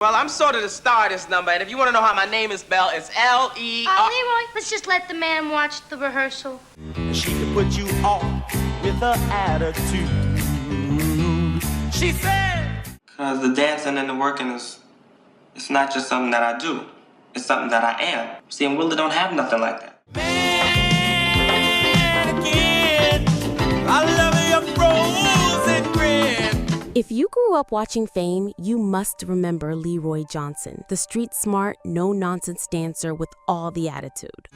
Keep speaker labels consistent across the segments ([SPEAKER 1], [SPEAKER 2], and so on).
[SPEAKER 1] Well, I'm sort of the star of this number, and if you want to know how my name is spelled, it's L-E-R...
[SPEAKER 2] Leroy, let's just let the man watch the rehearsal.
[SPEAKER 3] She can put you off with her attitude. She said...
[SPEAKER 1] Because the dancing and the working it's not just something that I do. It's something that I am. See, and Willie don't have nothing like that.
[SPEAKER 3] Man again, I love your frozen grin.
[SPEAKER 4] If you grew up watching Fame, you must remember Leroy Johnson, the street-smart, no-nonsense dancer with all the attitude.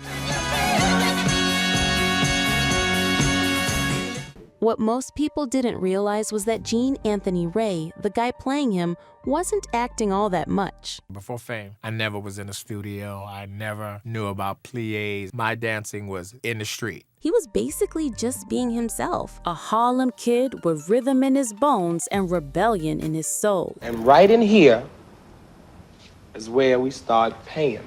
[SPEAKER 4] What most people didn't realize was that Gene Anthony Ray, the guy playing him, wasn't acting all that much.
[SPEAKER 5] Before Fame, I never was in a studio. I never knew about pliés. My dancing was in the street.
[SPEAKER 4] He was basically just being himself, a Harlem kid with rhythm in his bones and rebellion in his soul.
[SPEAKER 6] And right in here is where we start paying.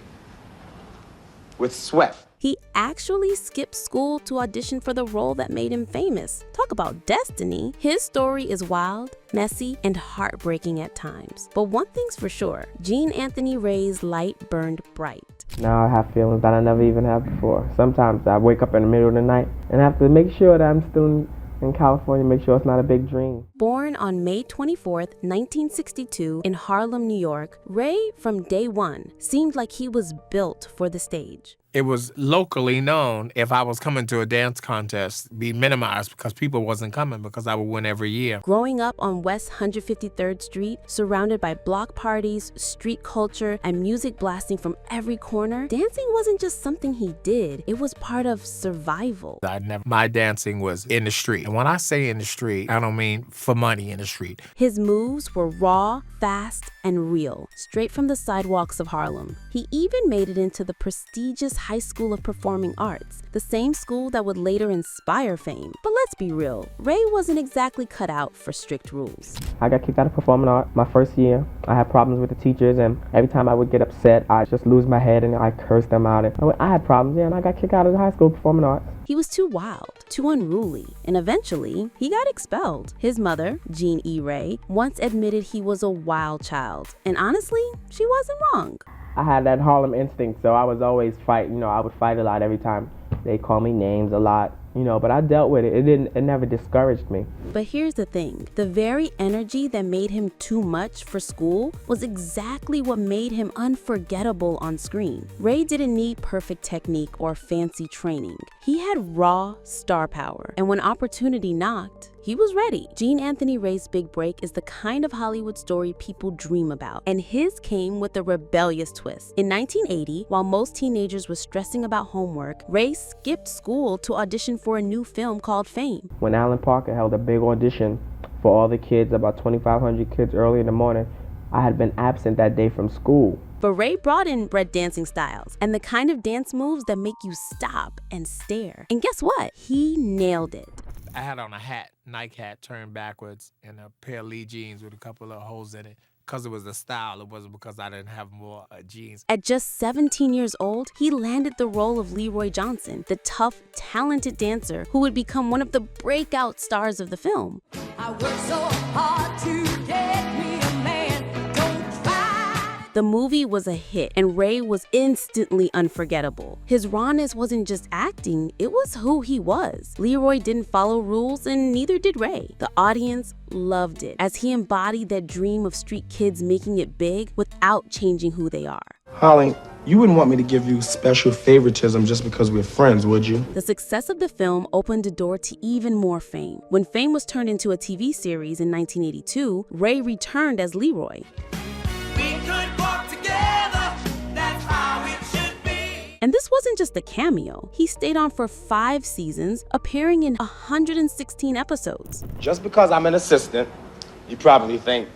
[SPEAKER 6] With sweat.
[SPEAKER 4] He actually skipped school to audition for the role that made him famous. Talk about destiny. His story is wild, messy, and heartbreaking at times. But one thing's for sure, Gene Anthony Ray's light burned bright.
[SPEAKER 6] Now I have feelings that I never even had before. Sometimes I wake up in the middle of the night and have to make sure that I'm still in California, make sure it's not a big dream.
[SPEAKER 4] Born on May 24th, 1962 in Harlem, New York, Ray, from day one, seemed like he was built for the stage.
[SPEAKER 5] It was locally known if I was coming to a dance contest, be minimized because people wasn't coming because I would win every year.
[SPEAKER 4] Growing up on West 153rd Street, surrounded by block parties, street culture, and music blasting from every corner, dancing wasn't just something he did, it was part of survival.
[SPEAKER 5] My dancing was in the street. And when I say in the street, I don't mean for money in the street.
[SPEAKER 4] His moves were raw, fast, and real, straight from the sidewalks of Harlem. He even made it into the prestigious High School of Performing Arts, the same school that would later inspire Fame. But let's be real, Ray wasn't exactly cut out for strict rules.
[SPEAKER 6] I got kicked out of performing art my first year. I had problems with the teachers, and every time I would get upset, I'd just lose my head and I cursed them out. I had problems, and I got kicked out of the high school of performing arts.
[SPEAKER 4] He was too wild, too unruly, and eventually, he got expelled. His mother, Jean E. Ray, once admitted he was a wild child, and honestly, she wasn't wrong.
[SPEAKER 6] I had that Harlem instinct, so I was always fighting. I would fight a lot every time. They call me names a lot, but I dealt with it. It never discouraged me.
[SPEAKER 4] But here's the thing. The very energy that made him too much for school was exactly what made him unforgettable on screen. Ray didn't need perfect technique or fancy training. He had raw star power, and when opportunity knocked, he was ready. Gene Anthony Ray's big break is the kind of Hollywood story people dream about, and his came with a rebellious twist. In 1980, while most teenagers were stressing about homework, Ray skipped school to audition for a new film called Fame.
[SPEAKER 6] When Alan Parker held a big audition for all the kids, about 2,500 kids early in the morning, I had been absent that day from school.
[SPEAKER 4] But Ray brought in red dancing styles and the kind of dance moves that make you stop and stare. And guess what? He nailed it.
[SPEAKER 5] I had on a hat, Nike hat turned backwards, and a pair of Lee jeans with a couple of holes in it. Because it was the style, it wasn't because I didn't have more jeans.
[SPEAKER 4] At just 17 years old, he landed the role of Leroy Johnson, the tough, talented dancer who would become one of the breakout stars of the film.
[SPEAKER 3] I worked so hard to get me a man, don't try.
[SPEAKER 4] The movie was a hit, and Ray was instantly unforgettable. His rawness wasn't just acting, it was who he was. Leroy didn't follow rules, and neither did Ray. The audience loved it, as he embodied that dream of street kids making it big without changing who they are.
[SPEAKER 7] Holly, you wouldn't want me to give you special favoritism just because we're friends, would you?
[SPEAKER 4] The success of the film opened the door to even more Fame. When Fame was turned into a TV series in 1982, Ray returned as Leroy. And this wasn't just a cameo. He stayed on for 5 seasons, appearing in 116 episodes.
[SPEAKER 6] Just because I'm an assistant, you probably think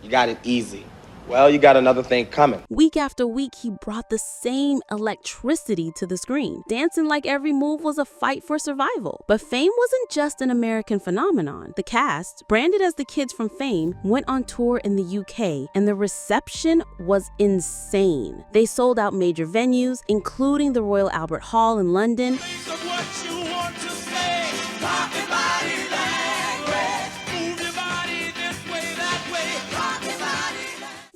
[SPEAKER 6] you got it easy. Well, you got another thing coming.
[SPEAKER 4] Week after week, he brought the same electricity to the screen, dancing like every move was a fight for survival. But Fame wasn't just an American phenomenon. The cast, branded as the kids from Fame, went on tour in the UK, and the reception was insane. They sold out major venues, including the Royal Albert Hall in London.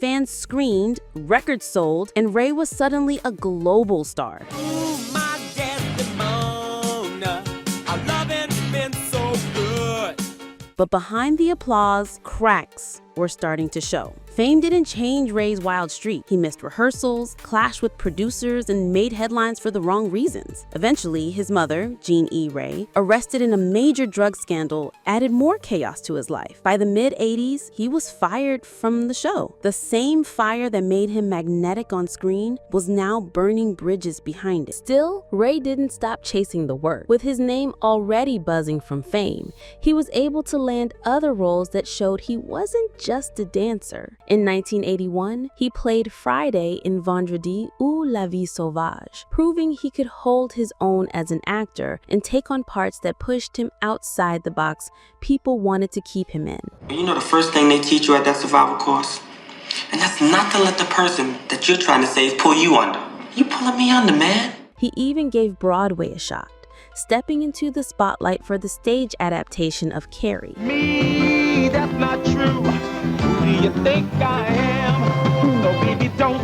[SPEAKER 4] Fans fans screamed, records sold, and Ray was suddenly a global star. But behind the applause, cracks were starting to show. Fame didn't change Ray's wild streak. He missed rehearsals, clashed with producers, and made headlines for the wrong reasons. Eventually, his mother, Jean E. Ray, arrested in a major drug scandal, added more chaos to his life. By the mid-'80s, he was fired from the show. The same fire that made him magnetic on screen was now burning bridges behind it. Still, Ray didn't stop chasing the work. With his name already buzzing from fame, he was able to land other roles that showed he wasn't just a dancer. In 1981, he played Friday in Vendredi ou La Vie Sauvage, proving he could hold his own as an actor and take on parts that pushed him outside the box people wanted to keep him in.
[SPEAKER 1] You know the first thing they teach you at that survival course? And that's not to let the person that you're trying to save pull you under. You pulling me under, man.
[SPEAKER 4] He even gave Broadway a shot, stepping into the spotlight for the stage adaptation of Carrie.
[SPEAKER 8] Me, that's not true. Who do you think I am? No, baby, don't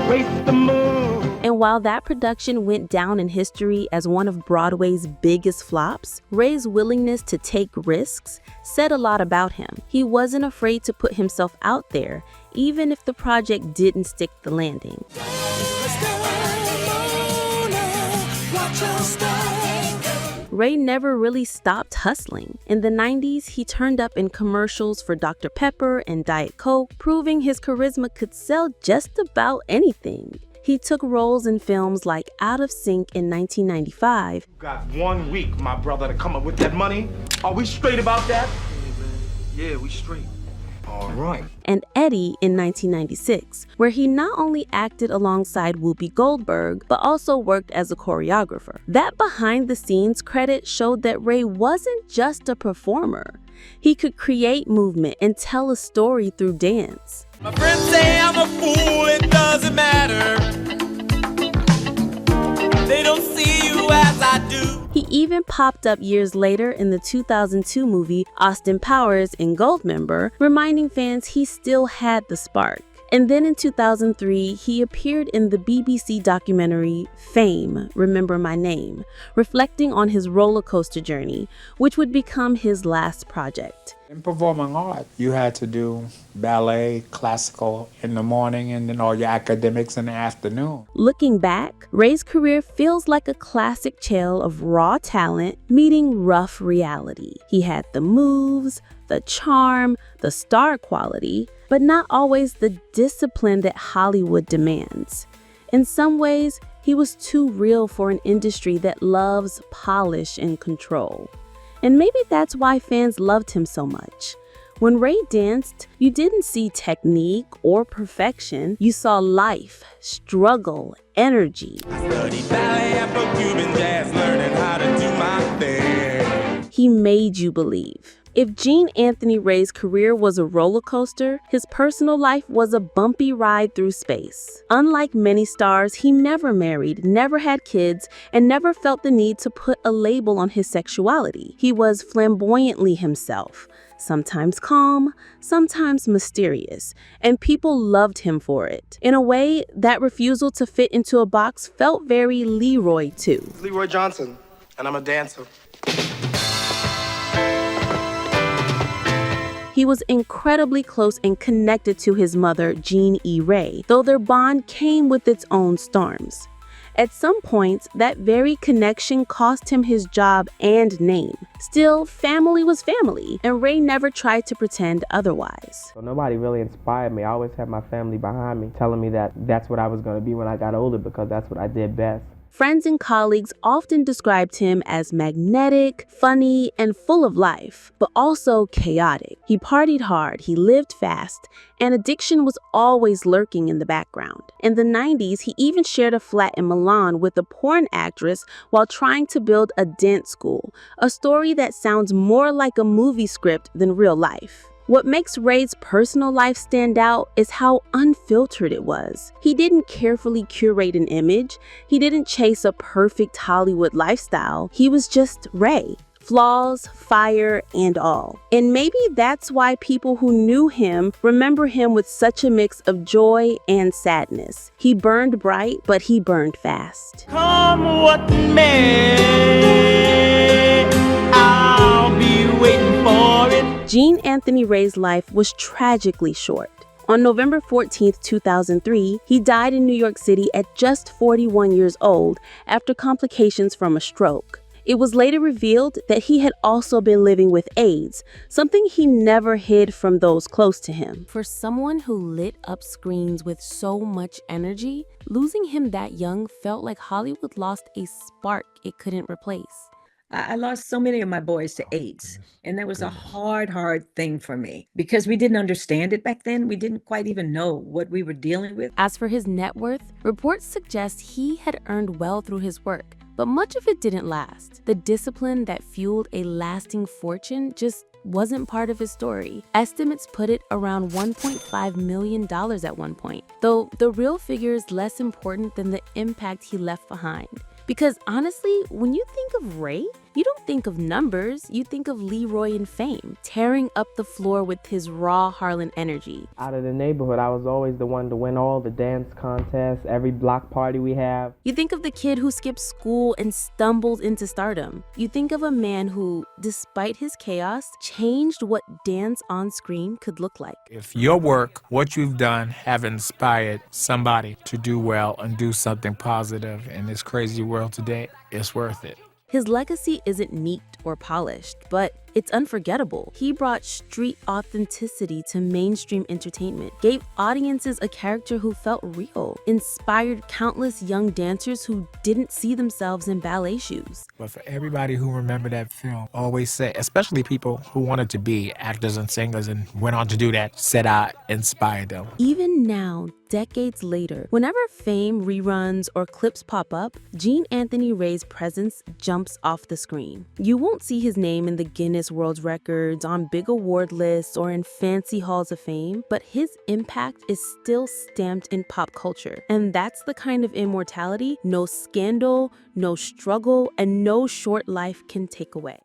[SPEAKER 8] waste the mood.
[SPEAKER 4] And while that production went down in history as one of Broadway's biggest flops, Ray's willingness to take risks said a lot about him. He wasn't afraid to put himself out there, even if the project didn't stick the landing. Ray never really stopped hustling. In the 90s, he turned up in commercials for Dr. Pepper and Diet Coke, proving his charisma could sell just about anything. He took roles in films like Out of Sync in 1995.
[SPEAKER 8] Got 1 week, my brother, to come up with that money. Are we straight about that? Yeah, we straight. All right.
[SPEAKER 4] And Eddie in 1996, where he not only acted alongside Whoopi Goldberg, but also worked as a choreographer. That behind-the-scenes credit showed that Ray wasn't just a performer. He could create movement and tell a story through dance.
[SPEAKER 9] My friends say I'm a fool, it doesn't matter. They don't see you as I do.
[SPEAKER 4] He even popped up years later in the 2002 movie Austin Powers in Goldmember, reminding fans he still had the spark. And then in 2003, he appeared in the BBC documentary Fame, Remember My Name, reflecting on his roller coaster journey, which would become his last project.
[SPEAKER 10] In performing art, you had to do ballet, classical in the morning, and then all your academics in the afternoon.
[SPEAKER 4] Looking back, Ray's career feels like a classic tale of raw talent meeting rough reality. He had the moves, the charm, the star quality, but not always the discipline that Hollywood demands. In some ways, he was too real for an industry that loves polish and control. And maybe that's why fans loved him so much. When Ray danced, you didn't see technique or perfection. You saw life, struggle, energy.
[SPEAKER 9] Study ballet, Afro-Cuban jazz, learning how to do my thing.
[SPEAKER 4] He made you believe. If Gene Anthony Ray's career was a roller coaster, his personal life was a bumpy ride through space. Unlike many stars, he never married, never had kids, and never felt the need to put a label on his sexuality. He was flamboyantly himself, sometimes calm, sometimes mysterious, and people loved him for it. In a way, that refusal to fit into a box felt very Leroy too.
[SPEAKER 7] Leroy Johnson, and I'm a dancer.
[SPEAKER 4] He was incredibly close and connected to his mother, Jean E. Ray, though their bond came with its own storms. At some points, that very connection cost him his job and name. Still, family was family, and Ray never tried to pretend otherwise.
[SPEAKER 6] So nobody really inspired me. I always had my family behind me, telling me that that's what I was going to be when I got older because that's what I did best.
[SPEAKER 4] Friends and colleagues often described him as magnetic, funny, and full of life, but also chaotic. He partied hard, he lived fast, and addiction was always lurking in the background. In the 90s, he even shared a flat in Milan with a porn actress while trying to build a dance school, a story that sounds more like a movie script than real life. What makes Ray's personal life stand out is how unfiltered it was. He didn't carefully curate an image. He didn't chase a perfect Hollywood lifestyle. He was just Ray, flaws, fire, and all. And maybe that's why people who knew him remember him with such a mix of joy and sadness. He burned bright, but he burned fast.
[SPEAKER 8] Come what may, I'll be waiting for it.
[SPEAKER 4] Gene Anthony Ray's life was tragically short. On November 14, 2003, he died in New York City at just 41 years old after complications from a stroke. It was later revealed that he had also been living with AIDS, something he never hid from those close to him. For someone who lit up screens with so much energy, losing him that young felt like Hollywood lost a spark it couldn't replace.
[SPEAKER 11] I lost so many of my boys to AIDS, and that was a hard thing for me because we didn't understand it back then. We didn't quite even know what we were dealing with.
[SPEAKER 4] As for his net worth, reports suggest he had earned well through his work, but much of it didn't last. The discipline that fueled a lasting fortune just wasn't part of his story. Estimates put it around $1.5 million at one point, though the real figure is less important than the impact he left behind. Because honestly, when you think of Ray, you don't think of numbers, you think of Leroy and fame, tearing up the floor with his raw Harlem energy.
[SPEAKER 6] Out of the neighborhood, I was always the one to win all the dance contests, every block party we have.
[SPEAKER 4] You think of the kid who skipped school and stumbled into stardom. You think of a man who, despite his chaos, changed what dance on screen could look like.
[SPEAKER 5] If your work, what you've done, have inspired somebody to do well and do something positive in this crazy world today, it's worth it.
[SPEAKER 4] His legacy isn't neat or polished, but it's unforgettable. He brought street authenticity to mainstream entertainment, gave audiences a character who felt real, inspired countless young dancers who didn't see themselves in ballet shoes.
[SPEAKER 5] But for everybody who remembered that film, always say, especially people who wanted to be actors and singers and went on to do that, said I inspired them.
[SPEAKER 4] Even now, decades later, whenever fame reruns or clips pop up, Gene Anthony Ray's presence jumps off the screen. You won't see his name in the Guinness World Records, on big award lists, or in fancy halls of fame, but his impact is still stamped in pop culture. And that's the kind of immortality no scandal, no struggle, and no short life can take away.